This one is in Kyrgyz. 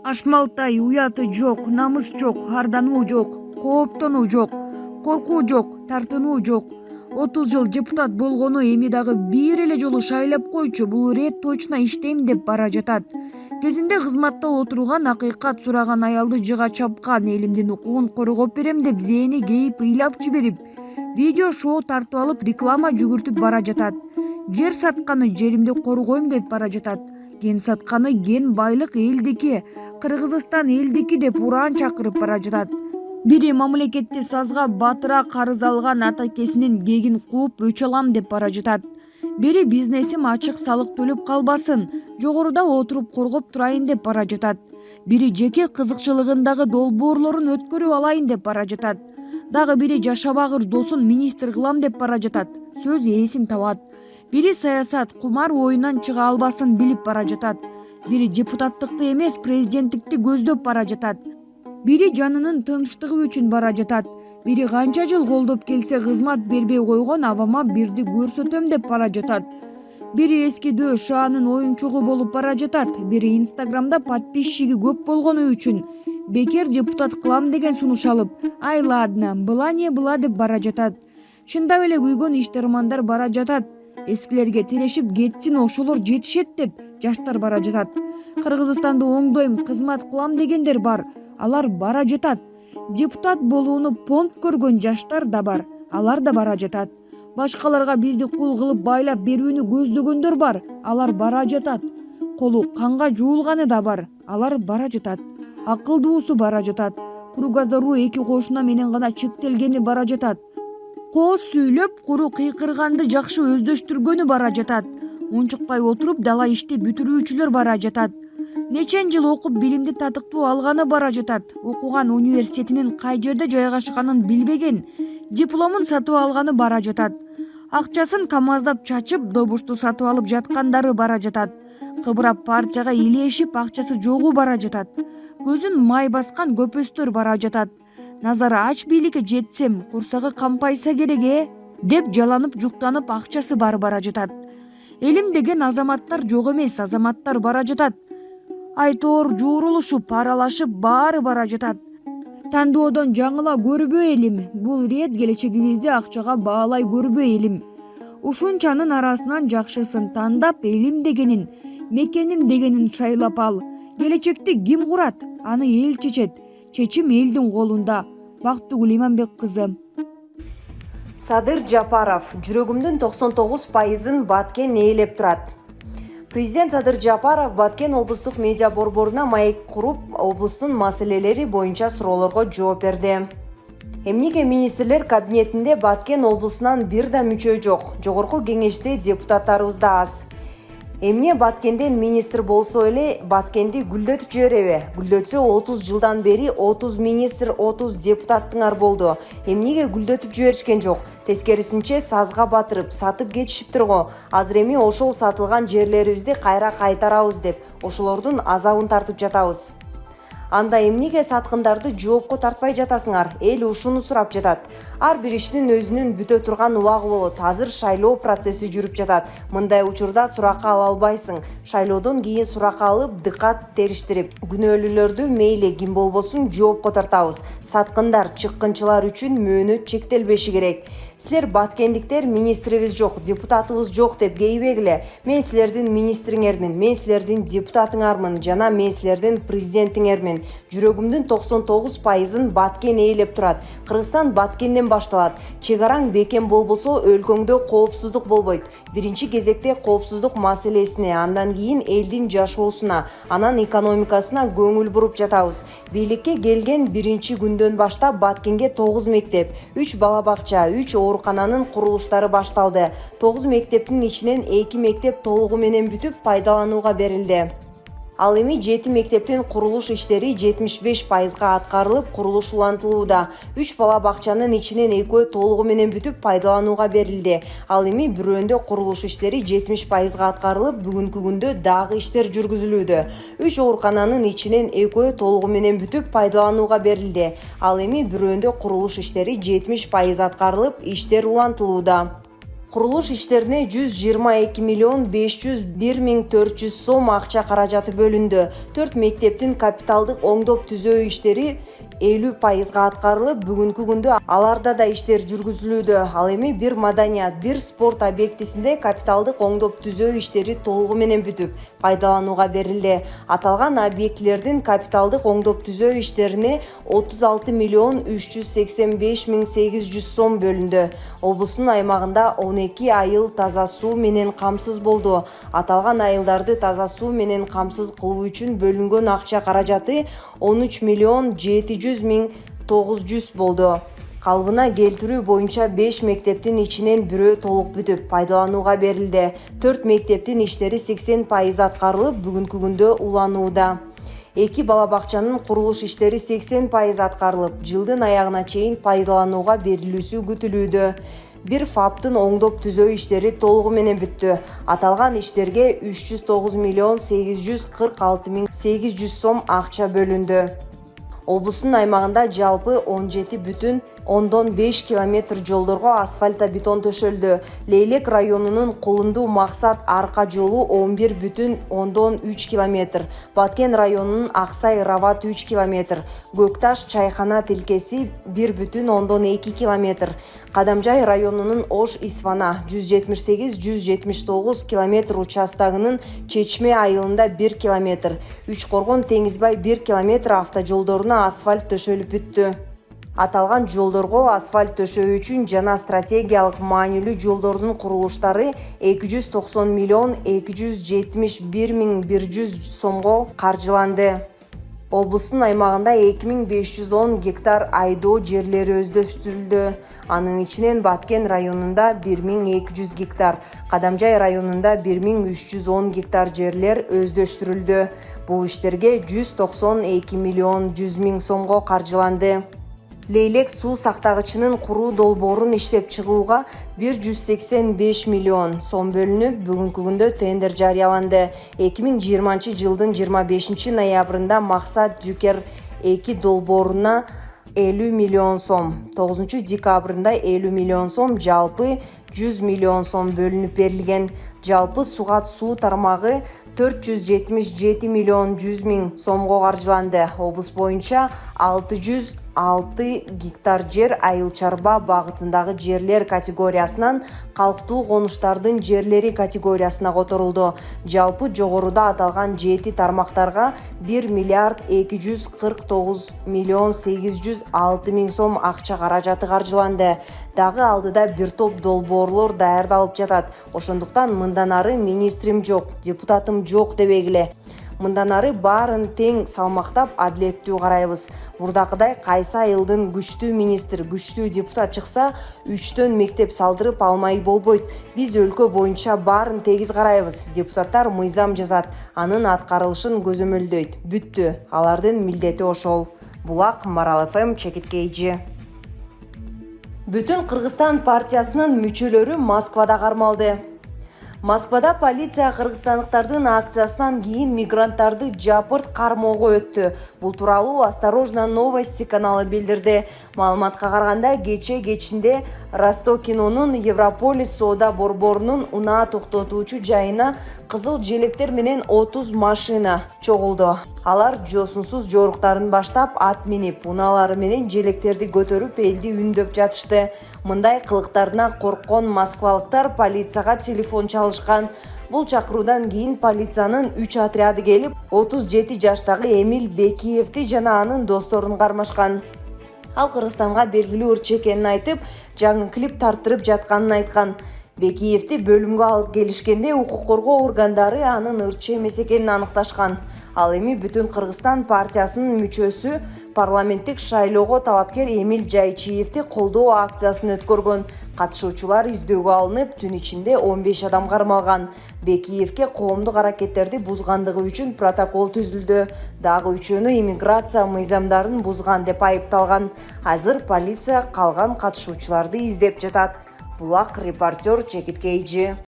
Ашмалтай уяты жок, намыс жок, ардануу жок, кооптонуу жок, коркуу жок, тартынуу жок. 30 жыл депутат болгону эми дагы бир эле жолу шайлап койчу, бул ирет точно иштейм деп бара жатат. Кезинде кызматта отурган акыйкат сураган аялды жыга чапкан, элимдин укугун коргоп берем деп зээни кейип ыйлап жиберип, видео шоу тартып алып реклама жүгүртүп бара жатат. Жер сатканы жеримди коргойм деп бара жатат. Ген сатканы ген байлык элдики, Кыргызстан элдики деп ураан чакырып бара жатат. Бири мамлекетти сазга батыра карыз алган атакесинин кегин кууп өч алам деп бара жатат. Бири бизнесим ачык салык төлөп калбасын, жогоруда отуруп коргоп турайын деп бара жатат. Бири жеке кызыкчылыгындагы долбоорлорун өткөрүп алайын деп бара жатат. Дагы бири жашабагыр досун министр кылам деп бара жатат. Сөз ээсин табат. Бири саясат кумар оюнан чыга албасын билип бара жатат. Бири депутаттыкты эмес, президенттикти көздөп бара жатат. Бири жанынын тынчтыгы үчүн бара жатат. Бири канча жыл колдоп келсе кызмат бербей койгон абама бирди көрсөтөм деп бара жатат. Бири эскидөө шаанын оюнчугу болуп бара жатат. Бири Инстаграмда подписчиги көп болгону үчүн бекер депутат кылам деген сунуш алып, ай ладно, была не была деп бара жатат. Чындап эле күйгөн иштармандар бара жатат. Эскилерге тирешип кетсин, ошолор жетишет деп жаштар бара жатат. Кыргызстанды оңдойм, кызмат кылам дегендер бар. Алар бара жатат. Депутат болууну понт көргөн жаштар да бар. Алар да бара жатат. Башкаларга бизди кул кылып байлап берүүнү көздөгөндөр бар. Алар бара жатат. Колу канга жуулганы да бар. Алар бара жатат. Акылдуусу бара жатат. Кругозору эки кошуна менен гана чектелгени бара жатат. Кооз сүйлөп, куру кыйкырганды жакшы өздөштүргөнү бара жатат. Унчукпай отуруп дала ишти бүтүрүүчүлөр бара жатат. Нечен жыл окуп билимди татыктуу алганы бара жатат. Окуган университетинин кай жерде жайгашканын билбеген, дипломун сатып алганы бара жатат. Акчасын камаздап чачып, добушту сатып алып жаткандары бара жатат. Кыбырап партияга илешип, акчасы жогу бара жатат. Көзүн май баскан көпөстөр бара жатат. Назары ач бийликке жетсем, курсагы кампайса керек деп жаланып жуктанып акчасы бара жатат. Элим деген азаматтар жок эмес, азаматтар бара жатат. Айтор жуурулушуп, аралашып баары бара жатат. Тандоодон жаңыла көрбө элим, бул ирет келечегибизди акчага баалай көрбө элим. Ушунчанын арасынан жакшысын тандап, элим дегенин, мекеним дегенин шайлап ал. Келечекти ким курат? Аны эл чечет. Чечим элдин колунда. Бактыгүл Иманбек кызы. Садыр Жапаров жүрөгүмдүн 99%-ын Баткен ээлеп турат. Президент Садыр Жапаров Баткен облустук медиа борборуна маек куруп, облустун маселелери боюнча суроолорго жооп берди. Эмнеге министрлер кабинетинде Баткен облусунан бир да мүчө жок? Жогорку кеңеште депутаттарыбыз да аз. Эмне Баткенден министр болсо эле Баткенди гүлдөтүп жибереби? Гүлдөтсө 30 жылдан бери 30 министр, 30 депутаттыңар болду. Эмнеге гүлдөтүп жиберишкен жок? Тескерисинче сазга батырып, сатып кетишиптир го. Азыр эми ошол сатылган жерлерибизди кайра кайтарабыз деп, ошолордун азабын тартып жатабыз. Анда эмнеге саткындарды жоопко тартпай жатасыңар? Эл ушуну сурап жатат. Ар бир иштин өзүнүн бүтө турган убагы болот. Азыр шайлоо процесси жүрүп жатат. Мындай учурда суракка ала албайсың. Шайлоодон кийин суракка алып, дыкат териштирип, күнөөлүүлөрдү мейли ким болбосун жоопко тартабыз. Саткындар, чыккынчылар үчүн мөөнөт чектелбеши керек. Силер баткендиктер министрибиз жок, депутатыбыз жок деп кейбегиле. Мен силердин министриңермин, мен силердин депутатыңармын, жана мен силердин президентиңермин. Жүрөгүмдүн 99%-ын Баткен ээлеп турат. Кыргызстан Баткенден башталат. Чек араң бекем болбосо өлкөңдө коопсуздук болбойт. Биринчи кезекте коопсуздук маселесине, андан кийин элдин жашоосуна, анан экономикасына көңүл буруп жатабыз. Бийликке келген биринчи күндөн баштап Баткенге 9 мектеп, 3 бала бакча, 3 оорукананын курулуштары башталды. 9 мектептин ичинен 2 мектеп толугу менен бүтүп пайдаланууга берилди. Ал эми 7 мектептин курулуш иштери 75%-га аткарылып, курулуш улантылууда. 3 бала бакчанын ичинен 2 толугу менен бүтүп пайдаланууга берилди. Ал эми бирөөндө курулуш иштери 70%-га аткарылып, бүгүнкү күндө дагы иштер жүргүзүлүүдө. 3 оорукананын ичинен 2 толугу менен бүтүп пайдаланууга берилди. Ал эми бирөөндө курулуш иштери 70% аткарылып, иштер улантылууда. Курулуш иштерине 122 миллион 501 миң 400 сом акча каражаты бөлүндү. 4 мектептин капиталдык оңдоп түзөө иштери 50% аткарылып, бүгүнкү күндө аларда да иштер жүргүзүлүүдө. Ал эми бир маданият, бир спорт объектисинде капиталдык оңдоп түзөө иштери толугу менен бүтүп, пайдаланууга берилди. Аталган объектилердин капиталдык оңдоп түзөө иштерине 36 миллион 385 миң 800 сом бөлүндү. Облустун аймагында 12 айыл таза суу менен камсыз болду. Аталган айылдарды таза суу менен камсыз кылуу үчүн бөлүнгөн акча каражаты 13 миллион 700 миң 900 болду. Калыбына келтирүү боюнча 5 мектептин ичинен бирөө толук бүтүп, пайдаланууга берилди. 4 мектептин иштери 80% аткарылып, бүгүнкү күндө уланууда. 2 бала бакчанын курулуш иштери 80% аткарылып, жылдын аягына чейин пайдаланууга берилүүсү күтүлүүдө. Бир ФАПтын оңдоп түзөө иштери толугу менен бүттү. Аталган иштерге 309 миллион 846 миң 800 сом акча бөлүндү. Облустун аймагында жалпы 17,5 километр жолдорго асфальтобетон төшөлдү. Лейлек районунун Кулунду Максат арка жолу 11,3 километр, Баткен районунун Аксай Рават 3 километр, Көкташ Чайхана тилкеси 1,2 километр, Кадамжай районунун Ош Исфана 178-179 километр участагынын Чечме айылында 1 километр, Үч Коргон Теңизбай 1 километр автожолдоруна асфальт төшөлүп бүттү. Аталган жолдорго асфальт төшөө үчүн жана стратегиялык маанилүү жолдордун курулуштары 290 миллион 271 миң 100 сомго каржыланды. Облустун аймагында 2510 гектар айдоо жерлери өздөштүрүлдү. Анын ичинен Баткен районунда 1200 гектар, Кадамжай районунда 1310 гектар жерлер өздөштүрүлдү. Бул иштерге 192 миллион 100 миң сомго каржыланды. Лейлек суу сактагычынын куруу долбоорун иштеп чыгууга 185 миллион сом бөлүнүп, бүгүнкү күндө тендер жарыяланды. 2020 жылдын 25 ноябрында Максат Жүкер 2 долбооруна 50 миллион сом, 9 декабрында 50 миллион сом, жалпы 100 миллион сом бөлүнүп берилген. Жалпы Сугат суу тармагы 477 миллион 100 миң сомго каржыланды. Облус боюнча 606 гектар жер айыл чарба багытындагы жерлер категориясынан калктуу конуштардын жерлери категориясына которулду. Жалпы жогоруда аталган 7 тармактарга 1 миллиард 249 миллион 806 миң сом акча каражаты каржыланды. Дагы алдыда бир топ долбоорлор даярдалып жатат. Ошондуктан мындан ары министрим жок, депутатым жок дебегиле. Мындан ары баарын тең салмактап, адилеттүү карайбыз. Бурдакыдай кайсы айылдын күчтүү министр, күчтүү депутат чыкса, 3төн мектеп салдырып алмай болбойт. Биз өлкө боюнча баарын тегиз карайбыз. Депутаттар мыйзам жазат, анын аткарылышын көзөмөлдөйт. Бүттү. Алардын милдети ошол. Булак, Марал ФМ, Чекиткейжи. Бүтүн Кыргызстан партиясынын мүчөлөрү Москвада кармалды. Москвада полиция кыргызстандыктардын акциясынан кийин мигранттарды жапырт кармоого өттү. Бул тууралуу Осторожно новости каналы билдирди. Маалыматка караганда, кечинде Ростокинонун Европолис соода борборунун унаа токтотуучу жайына кызыл желектер менен 30 машина чогулду. Алар жосунсуз жоруктарын баштап, ат минип, унаалары менен желектерди көтөрүп, элди үндөп жатышты. Мындай кылыктарына корккон москвалыктар полицияга телефон чалышкан. Бул чакыруудан кийин полициянын 3 отряды келип, 37 жаштагы Эмиль Бекиевди жана анын досторун кармашкан. Ал Кыргызстанга белгилүү ырчы экенин айтып, жаңы клип тарттырып жатканын айткан. Бекиевди бөлүмгө алып келишкенде укук коргоо органдары анын ырчы эмес экенин аныкташкан. Ал эми Бүтүн Кыргызстан партиясынын мүчөсү парламенттик шайлоого талапкер Эмиль Жайчиевди колдоо акциясын өткөргөн. Катышуучулар издөөгө алынып, түн ичинде 15 адам кармалган. Бекиевге коомдук аракеттерди бузгандыгы үчүн протокол түзүлдү. Дагы үчөөнү иммиграция мыйзамдарын бузган деп айыпталган. Азыр полиция калган катышуучуларды издеп жатат. Булак, репортер, Чекиткейжи.